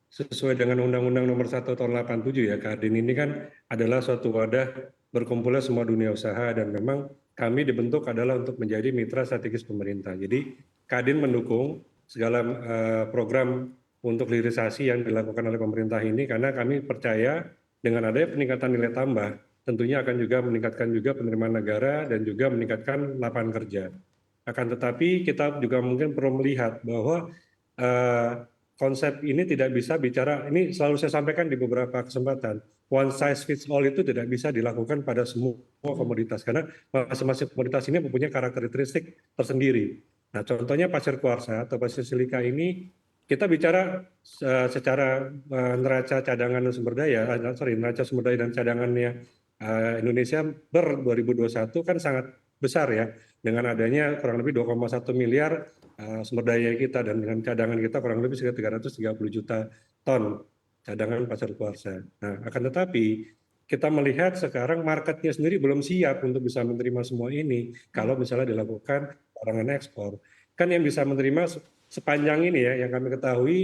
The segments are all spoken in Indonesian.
Sesuai dengan Undang-Undang Nomor 1 Tahun 87 ya, Kadin ini kan adalah suatu wadah berkumpulnya semua dunia usaha dan memang kami dibentuk adalah untuk menjadi mitra strategis pemerintah. Jadi Kadin mendukung segala program untuk hilirisasi yang dilakukan oleh pemerintah ini karena kami percaya dengan adanya peningkatan nilai tambah tentunya akan juga meningkatkan juga penerimaan negara dan juga meningkatkan lapangan kerja. Akan tetapi kita juga mungkin perlu melihat bahwa eh, konsep ini tidak bisa bicara, ini selalu saya sampaikan di beberapa kesempatan, one size fits all itu tidak bisa dilakukan pada semua komoditas, karena masing-masing komoditas ini mempunyai karakteristik tersendiri. Nah, contohnya pasir kuarsa atau pasir silika ini, kita bicara secara neraca cadangan dan sumber daya, neraca sumber daya dan cadangannya Indonesia ber 2021 kan sangat besar ya, dengan adanya kurang lebih 2,1 miliar sumber daya kita dan dengan cadangan kita kurang lebih sekitar 330 juta ton cadangan pasir kuarsa. Nah, akan tetapi kita melihat sekarang marketnya sendiri belum siap untuk bisa menerima semua ini kalau misalnya dilakukan larangan ekspor. Kan yang bisa menerima sepanjang ini ya, yang kami ketahui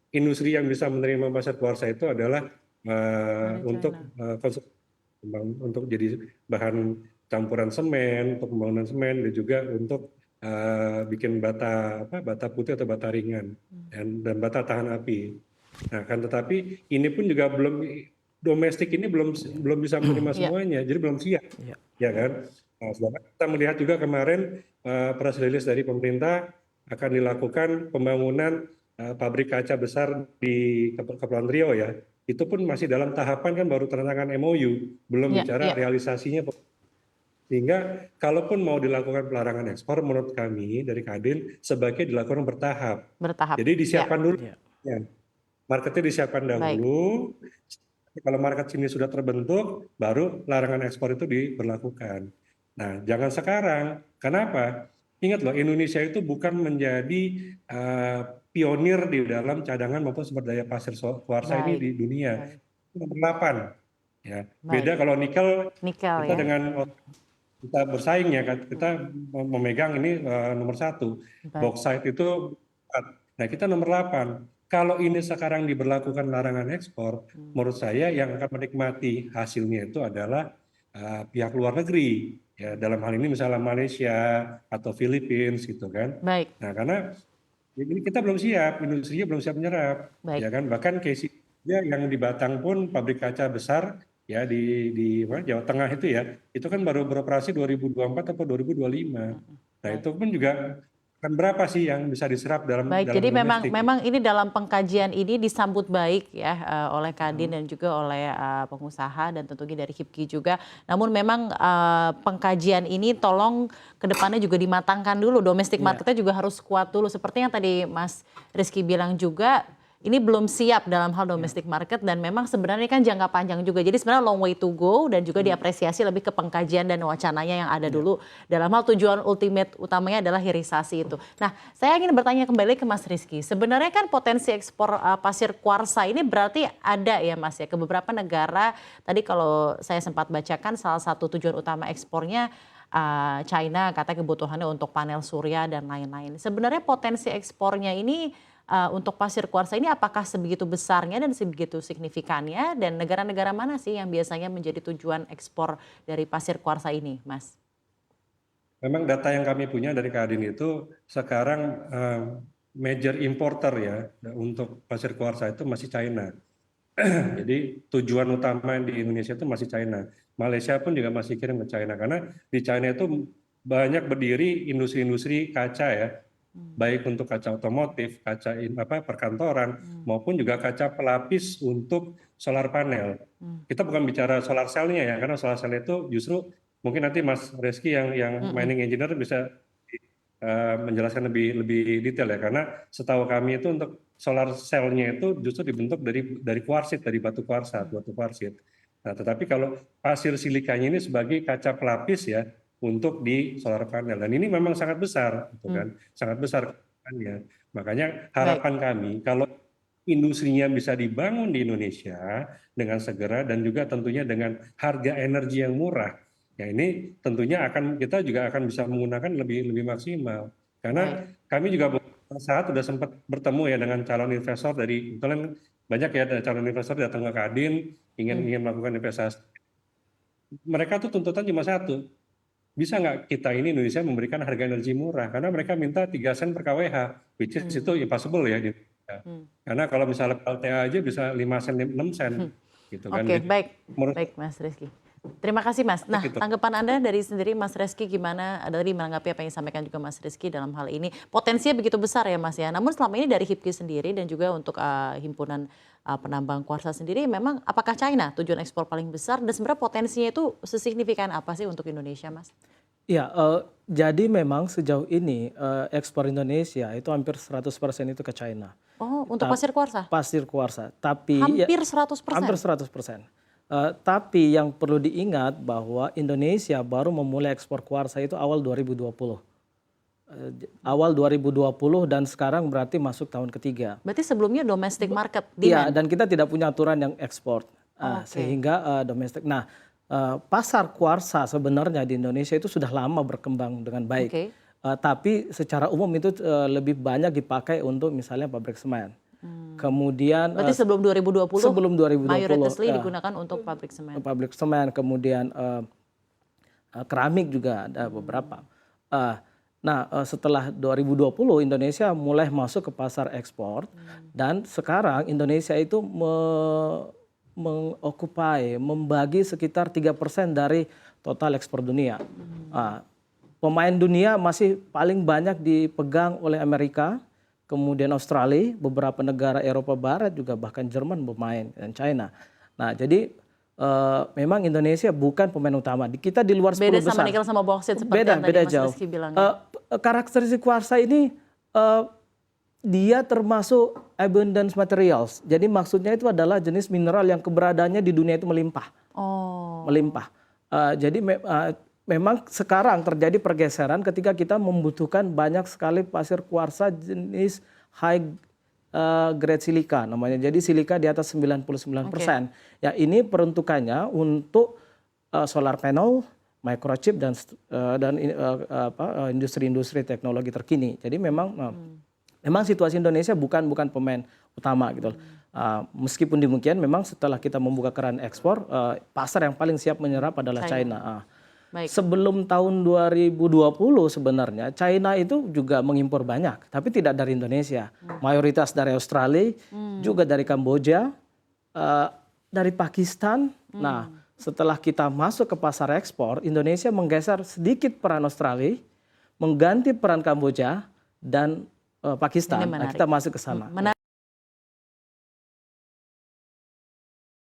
industri yang bisa menerima pasir kuarsa itu adalah untuk untuk jadi bahan campuran semen, untuk pembangunan semen dan juga untuk bikin bata putih atau bata ringan dan bata tahan api. Nah, kan tetapi ini pun juga belum, domestik ini belum bisa menerima semuanya, jadi belum siap, ya kan? Nah, sedangkan kita melihat juga kemarin press release dari pemerintah akan dilakukan pembangunan pabrik kaca besar di Kepulauan Riau ya. Itu pun masih dalam tahapan kan baru tanda tangan MOU, belum bicara realisasinya. Sehingga kalaupun mau dilakukan pelarangan ekspor, menurut kami dari Kadin sebaiknya dilakukan bertahap. Jadi disiapkan dulu, ya. Marketnya disiapkan dahulu. Kalau market sini sudah terbentuk, baru larangan ekspor itu diberlakukan. Nah, jangan sekarang. Kenapa? Ingat loh, Indonesia itu bukan menjadi pionir di dalam cadangan maupun sumber daya pasir kuarsa ini di dunia. Nomor 8. Ya. Beda kalau nikel, kita dengan kita bersaing ya, kita memegang ini nomor 1. Bauxite itu 4. Nah, kita nomor 8. Kalau ini sekarang diberlakukan larangan ekspor, menurut saya yang akan menikmati hasilnya itu adalah pihak luar negeri. Ya, dalam hal ini misalnya Malaysia atau Filipina gitu kan. Nah, karena ini kita belum siap, industrinya belum siap menyerap, ya kan. Bahkan KC yang di Batang pun pabrik kaca besar ya di Jawa Tengah itu ya, itu kan baru beroperasi 2024 atau 2025. Nah, itu pun juga akan berapa sih yang bisa diserap dalam jadi domestik. memang ini dalam pengkajian ini disambut baik ya oleh Kadin dan juga oleh pengusaha dan tentunya dari HIPKI juga. Namun memang pengkajian ini tolong ke depannya juga dimatangkan dulu, domestic marketnya juga harus kuat dulu. Seperti yang tadi Mas Rizky bilang juga, ini belum siap dalam hal domestic market dan memang sebenarnya kan jangka panjang juga. Jadi sebenarnya long way to go dan juga diapresiasi lebih ke pengkajian dan wacananya yang ada dulu. Dalam hal tujuan ultimate utamanya adalah hilirisasi itu. Nah, saya ingin bertanya kembali ke Mas Rizky. Sebenarnya kan potensi ekspor pasir kuarsa ini berarti ada ya Mas ya ke beberapa negara. Tadi kalau saya sempat bacakan salah satu tujuan utama ekspornya China, kata kebutuhannya untuk panel surya dan lain-lain. Sebenarnya potensi ekspornya ini untuk pasir kuarsa ini apakah sebegitu besarnya dan sebegitu signifikannya, dan negara-negara mana sih yang biasanya menjadi tujuan ekspor dari pasir kuarsa ini, Mas? Memang data yang kami punya dari Kadin itu sekarang major importer ya untuk pasir kuarsa itu masih China. Jadi tujuan utama di Indonesia itu masih China. Malaysia pun juga masih kirim ke China karena di China itu banyak berdiri industri-industri kaca ya, baik untuk kaca otomotif, kaca perkantoran, maupun juga kaca pelapis untuk solar panel. Kita bukan bicara solar cell-nya ya, karena solar cell itu justru mungkin nanti Mas Reski yang mining engineer bisa menjelaskan lebih detail ya, karena setahu kami itu untuk solar cell-nya itu justru dibentuk dari kuarsit, dari batu kuarsit. Nah, tetapi kalau pasir silikanya ini sebagai kaca pelapis ya untuk di solar panel, dan ini memang sangat besar, gitu kan, sangat besar kebutuhannya. Makanya harapan kami kalau industrinya bisa dibangun di Indonesia dengan segera dan juga tentunya dengan harga energi yang murah. Ya, ini tentunya kita juga akan bisa menggunakan lebih maksimal. Karena kami juga saat sudah sempat bertemu ya dengan calon investor dari, kebetulan banyak ya ada calon investor datang ke Kadin ingin melakukan investasi. Mereka tuh tuntutan cuma satu, bisa nggak kita ini Indonesia memberikan harga energi murah? Karena mereka minta 3 sen per kWh, which is itu impossible ya di Indonesia. Karena kalau misalnya PLTA aja bisa 5 sen, 6 sen gitu kan. Oke, Jadi baik, menurut baik Mas Reski. Terima kasih Mas. Nah, gitu. tanggapan Anda dari sendiri Mas Reski gimana dari menanggapi apa yang disampaikan juga Mas Reski dalam hal ini? Potensinya begitu besar ya Mas ya. Namun selama ini dari HIPKI sendiri dan juga untuk himpunan penambang kuarsa sendiri, memang apakah China tujuan ekspor paling besar dan sebenarnya potensinya itu sesignifikan apa sih untuk Indonesia Mas? Iya, jadi memang sejauh ini ekspor Indonesia itu hampir 100% itu ke China. Oh, untuk pasir kuarsa? Pasir kuarsa, tapi Hampir 100%? hampir 100%. Tapi yang perlu diingat bahwa Indonesia baru memulai ekspor kuarsa itu awal 2020. Awal 2020 dan sekarang berarti masuk tahun ketiga. Berarti sebelumnya domestic market Iya, demand? dan kita tidak punya aturan yang ekspor. Sehingga domestik. Nah, pasar kuarsa sebenarnya di Indonesia itu sudah lama berkembang dengan baik. Oke. Tapi secara umum itu lebih banyak dipakai untuk misalnya pabrik semen. Kemudian Berarti sebelum 2020? sebelum 2020 mayoritasly digugakan untuk pabrik semen. pabrik semen, kemudian keramik juga ada beberapa. Setelah 2020 Indonesia mulai masuk ke pasar ekspor dan sekarang Indonesia itu membagi sekitar 3% dari total ekspor dunia. Pemain dunia masih paling banyak dipegang oleh Amerika, kemudian Australia, beberapa negara Eropa Barat juga bahkan Jerman bermain dan China. Nah, jadi memang Indonesia bukan pemain utama. Kita di luar 10 Beda besar. sama nikel sama boksit seperti Beda, yang tadi beda Mas jauh. Rizky bilang. Karakteristik kuarsa ini dia termasuk abundance materials. Jadi maksudnya itu adalah jenis mineral yang keberadaannya di dunia itu melimpah. Oh. Melimpah. Jadi memang sekarang terjadi pergeseran ketika kita membutuhkan banyak sekali pasir kuarsa jenis high grade silika namanya. Jadi silika di atas 99%. Ya, ini peruntukannya untuk solar panel, microchip dan industri-industri teknologi terkini. Jadi memang situasi Indonesia bukan pemain utama gitu. Meskipun demikian memang setelah kita membuka keran ekspor, pasar yang paling siap menyerap adalah China. Baik. Sebelum tahun 2020 sebenarnya China itu juga mengimpor banyak, tapi tidak dari Indonesia. Mayoritas dari Australia, juga dari Kamboja, dari Pakistan. Nah, setelah kita masuk ke pasar ekspor, Indonesia menggeser sedikit peran Australia, mengganti peran Kamboja dan Pakistan. Nah, kita masuk ke sana.